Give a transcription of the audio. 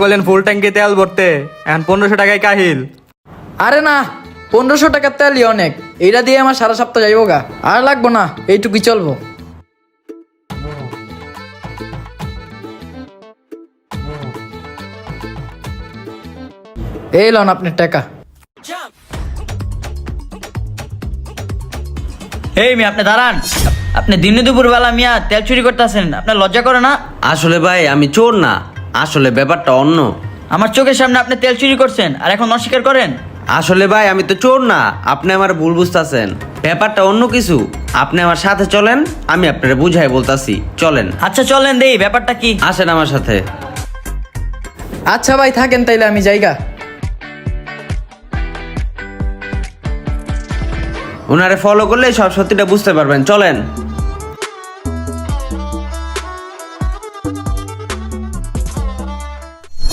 বলেন ফুল ট্যাঙ্কি তেল ভরতে, এখন 1500 টাকায় কাহিল। আরে না, 1500 টাকার তেলই অনেক, এইটা দিয়ে আমার সারা সপ্তাহ যাইব গা, আর লাগবো না, এইটুকুই চলবো। এই লন আপনার টাকা। এই মিয়া আপনি দাঁড়ান। আপনি দিনে দুপুর বেলা মিয়া তেল চুরি করতেছেন, আপনার লজ্জা করে না? আসলে ভাই আমি চোর না, আসলে ব্যাপারটা অন্য। আমার চোখের সামনে আপনি তেল চুরি করছেন আর এখন অস্বীকার করেন? আসলে ভাই আমি তো চোর না, আপনি আমার ভুল বুঝতেছেন, ব্যাপারটা অন্য কিছু। আপনি আমার সাথে চলেন, আমি আপনারা বুঝাই বলতাছি, চলেন। আচ্ছা চলেন দেই ব্যাপারটা কি। আসেন আমার সাথে। আচ্ছা ভাই থাকেন তাইলে, আমি যাইগা। ওনারে ফলো করলে সব সত্যিটা বুঝতে পারবেন, চলেন।